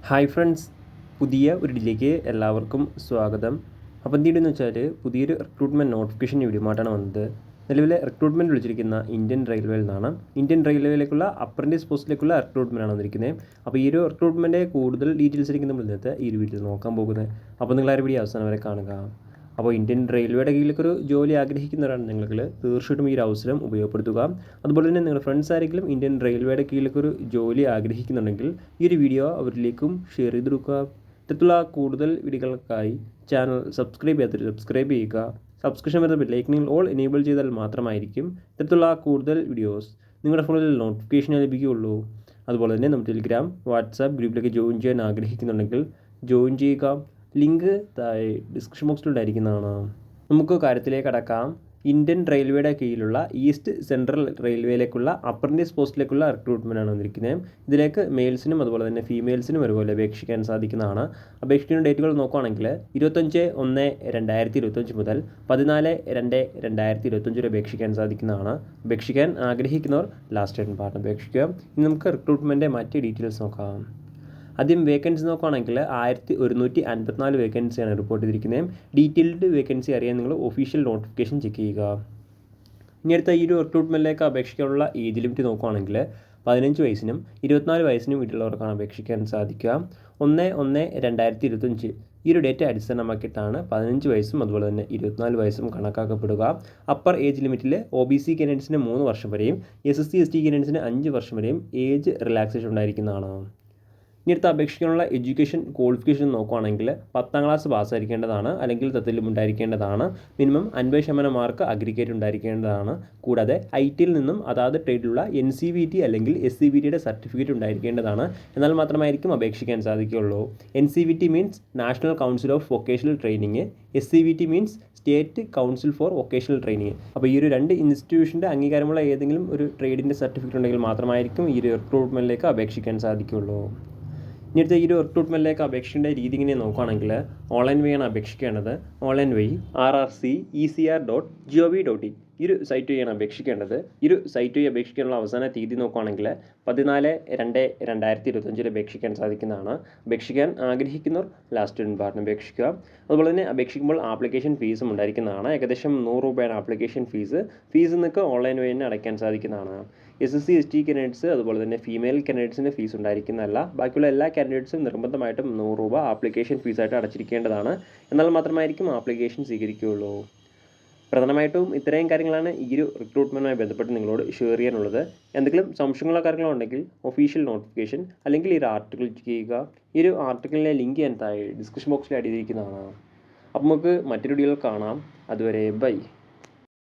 Hi friends, പുതിയ ഒരു ഇതിലേക്ക് എല്ലാവർക്കും സ്വാഗതം. അപ്പോൾ എന്തെന്ന് വെച്ചാൽ പുതിയൊരു റിക്രൂട്ട്മെൻറ്റ് നോട്ടിഫിക്കേഷൻ വീഡിയോമായിട്ടാണ് വന്നത്. നിലവിലെ റിക്രൂട്ട്മെൻറ്റ് വിളിച്ചിരിക്കുന്ന ഇന്ത്യൻ റെയിൽവേയിൽ നിന്നാണ്. ഇന്ത്യൻ റെയിൽവേയിലേക്കുള്ള അപ്രൻറ്റീസ് പോസ്റ്റിലേക്കുള്ള റിക്രൂട്ട്മെൻറ്റാണ് വന്നിരിക്കുന്നത്. അപ്പോൾ ഈ ഒരു റിക്രൂട്ട്മെൻറ്റ് കൂടുതൽ ഡീറ്റെയിൽസ് ആയിരിക്കും നമ്മൾ ഇന്നത്തെ ഈ ഒരു വീഡിയോയിൽ നോക്കാൻ പോകുന്നത്. അപ്പോൾ നിങ്ങൾ ആ ഒരു വീഡിയോ അവസാനം വരെ കാണുക. അപ്പോൾ ഇന്ത്യൻ റെയിൽവേയുടെ കീഴിലേക്കൊരു ജോലി ആഗ്രഹിക്കുന്നവരാണ് നിങ്ങൾ തീർച്ചയായിട്ടും ഈ ഒരു അവസരം ഉപയോഗപ്പെടുത്തുക. അതുപോലെ തന്നെ നിങ്ങളുടെ ഫ്രണ്ട്സ് ആരെങ്കിലും ഇന്ത്യൻ റെയിൽവേയുടെ കീഴിലേക്കൊരു ജോലി ആഗ്രഹിക്കുന്നുണ്ടെങ്കിൽ ഈ ഒരു വീഡിയോ അവരിലേക്കും ഷെയർ ചെയ്ത് കൊടുക്കുക. ഇത്തരത്തിലുള്ള കൂടുതൽ വീഡിയോകൾക്കായി ചാനൽ സബ്സ്ക്രൈബ് ചെയ്യാത്തവർ സബ്സ്ക്രൈബ് ചെയ്യുക. സബ്സ്ക്രിപ്ഷൻ വരുന്ന ബെല്ലൈക്കനിൽ ഓൾ എനേബിൾ ചെയ്താൽ മാത്രമായിരിക്കും ഇത്തരത്തിലുള്ള കൂടുതൽ വീഡിയോസ് നിങ്ങളുടെ ഫോണിൽ നോട്ടിഫിക്കേഷൻ ലഭിക്കുകയുള്ളൂ. അതുപോലെ തന്നെ നമ്മുടെ ടെലിഗ്രാം വാട്സാപ്പ് ഗ്രൂപ്പിലേക്ക് ജോയിൻ ചെയ്യാൻ ആഗ്രഹിക്കുന്നുണ്ടെങ്കിൽ ജോയിൻ ചെയ്യുക. ലിങ്ക് താഴെ ഡിസ്ക്രിപ്ഷൻ ബോക്സിലുണ്ടായിരിക്കുന്നതാണ്. നമുക്ക് കാര്യത്തിലേക്ക് കടക്കാം. ഇന്ത്യൻ റെയിൽവേയുടെ കീഴിലുള്ള ഈസ്റ്റ് സെൻട്രൽ റെയിൽവേയിലേക്കുള്ള അപ്രൻറ്റീസ് പോസ്റ്റിലേക്കുള്ള റിക്രൂട്ട്മെൻറ്റാണ് വന്നിരിക്കുന്നത്. ഇതിലേക്ക് മെയിൽസിനും അതുപോലെ തന്നെ ഫീമെയിൽസിനും ഒരുപോലെ അപേക്ഷിക്കാൻ സാധിക്കുന്നതാണ്. അപേക്ഷിക്കുന്ന ഡേറ്റുകൾ നോക്കുകയാണെങ്കിൽ 25/1/2025 മുതൽ 14/2/2025 വരെ അപേക്ഷിക്കാൻ സാധിക്കുന്നതാണ്. അപേക്ഷിക്കാൻ ആഗ്രഹിക്കുന്നവർ ലാസ്റ്റ് ഡേറ്റ് പാർട്ട് അപേക്ഷിക്കുക. ഇനി നമുക്ക് റിക്രൂട്ട്മെൻറ്റിൻ്റെ മറ്റ് ഡീറ്റെയിൽസ് നോക്കാം. ആദ്യം വേക്കൻസി നോക്കുകയാണെങ്കിൽ 1154 വേക്കൻസിയാണ് റിപ്പോർട്ട് ചെയ്തിരിക്കുന്നത്. ഡീറ്റെയിൽഡ് വേക്കൻസി അറിയാൻ നിങ്ങൾ ഒഫീഷ്യൽ നോട്ടിഫിക്കേഷൻ ചെക്ക് ചെയ്യുക. ഇനി അടുത്ത ഈ ഒരു റിക്രൂട്ട്മെൻറ്റിലേക്ക് അപേക്ഷിക്കാനുള്ള ഏജ് ലിമിറ്റ് നോക്കുകയാണെങ്കിൽ 15 വയസ്സിനും 24 വയസ്സിനും വീട്ടിലുള്ളവർക്കാണ് അപേക്ഷിക്കാൻ സാധിക്കുക. 1/1/2025 ഈ ഒരു ഡേറ്റ് അടിസ്ഥാനമാക്കിയിട്ടാണ് 15 വയസ്സും അതുപോലെ തന്നെ 24 വയസ്സും കണക്കാക്കപ്പെടുക. അപ്പർ ഏജ് ലിമിറ്റിൽ OBC കാൻഡിഡേറ്റ്സിന് 3 വർഷം വരെയും SC ST കാൻഡിഡേറ്റ്സിന് 5 വർഷം വരെയും ഏജ് റിലാക്സേഷൻ ഉണ്ടായിരിക്കുന്നതാണ്. ഇനി അടുത്ത അപേക്ഷിക്കാനുള്ള എഡ്യൂക്കേഷൻ ക്വാളിഫിക്കേഷൻ നോക്കുകയാണെങ്കിൽ 10ാം ക്ലാസ് പാസ്സായിരിക്കേണ്ടതാണ്, അല്ലെങ്കിൽ തത്തിലും ഉണ്ടായിരിക്കേണ്ടതാണ്. മിനിമം 50% മാർക്ക് അഗ്രിഗേറ്റ് ഉണ്ടായിരിക്കേണ്ടതാണ്. കൂടാതെ ITയിൽ നിന്നും അതാത് ട്രേഡിലുള്ള NCVT അല്ലെങ്കിൽ SCVTയുടെ സർട്ടിഫിക്കറ്റ് ഉണ്ടായിരിക്കേണ്ടതാണ്. എന്നാൽ മാത്രമായിരിക്കും അപേക്ഷിക്കാൻ സാധിക്കുകയുള്ളൂ. NCVT means national council of vocational training, SCVT means state council four vocational training. അപ്പോൾ ഈ ഒരു 2 ഇൻസ്റ്റിറ്റ്യൂഷൻ്റെ അംഗീകാരമുള്ള ഏതെങ്കിലും ഒരു ട്രേഡിൻ്റെ സർട്ടിഫിക്കറ്റ് ഉണ്ടെങ്കിൽ മാത്രമായിരിക്കും ഈ ഒരു റിക്രൂട്ട്മെൻറ്റിലേക്ക് അപേക്ഷിക്കാൻ സാധിക്കുകയുള്ളൂ. ഇനി അടുത്ത ഈ ഒരു റിക്രൂട്ട്മെൻറ്റിലേക്ക് അപേക്ഷിക്കേണ്ട രീതി ഇങ്ങനെ നോക്കുകയാണെങ്കിൽ ഓൺലൈൻ വഴിയാണ് അപേക്ഷിക്കേണ്ടത്. ഓൺലൈൻ വഴി rrcecr.gov.in ഈ ഒരു സൈറ്റ് വഴിയാണ് അപേക്ഷിക്കേണ്ടത്. ഈ ഒരു സൈറ്റ് വഴി അപേക്ഷിക്കാനുള്ള അവസാന തീയതി നോക്കുകയാണെങ്കിൽ 14/2/2025 അപേക്ഷിക്കാൻ സാധിക്കുന്നതാണ്. അപേക്ഷിക്കാൻ ആഗ്രഹിക്കുന്നവർ ലാസ്റ്റ് പാർട്ടിന് അപേക്ഷിക്കുക. അതുപോലെ തന്നെ അപേക്ഷിക്കുമ്പോൾ ആപ്ലിക്കേഷൻ ഫീസും ഉണ്ടായിരിക്കുന്നതാണ്. ഏകദേശം 100 രൂപയാണ് ആപ്ലിക്കേഷൻ ഫീസ്. നിങ്ങൾക്ക് ഓൺലൈൻ വഴി തന്നെ അടയ്ക്കാൻ സാധിക്കുന്നതാണ്. SC ST കാൻഡിഡേറ്റ്സ് അതുപോലെ തന്നെ ഫീമെയിൽ കാൻഡിഡേറ്റ്സിന് ഫീസ് ഉണ്ടായിരിക്കുന്നതല്ല. ബാക്കിയുള്ള എല്ലാ കാൻഡിഡേറ്റ്സും നിർബന്ധമായിട്ടും 100 രൂപ ആപ്ലിക്കേഷൻ ഫീസായിട്ട് അടച്ചിരിക്കേണ്ടതാണ്. എന്നാൽ മാത്രമായിരിക്കും ആപ്ലിക്കേഷൻ സ്വീകരിക്കുകയുള്ളൂ. പ്രധാനമായിട്ടും ഇത്രയും കാര്യങ്ങളാണ് ഈ ഒരു റിക്രൂട്ട്മെൻറ്റുമായി ബന്ധപ്പെട്ട് നിങ്ങളോട് ഷെയർ ചെയ്യാനുള്ളത്. എന്തെങ്കിലും സംശയങ്ങളോ കാര്യങ്ങളോ ഉണ്ടെങ്കിൽ ഒഫീഷ്യൽ നോട്ടിഫിക്കേഷൻ അല്ലെങ്കിൽ ഈ ഒരു ആർട്ടിക്കിൾ ചെയ്യുക. ഈ ഒരു ആർട്ടിക്കിളിലെ ലിങ്ക് ഞാൻ താഴെ ഡിസ്ക്രിപ്ഷൻ ബോക്സിൽ ആഡ് ചെയ്തിരിക്കുന്നതാണ്. അപ്പോൾ നമുക്ക് മറ്റൊരു വീഡിയോയിൽ കാണാം. അതുവരെ ബൈ.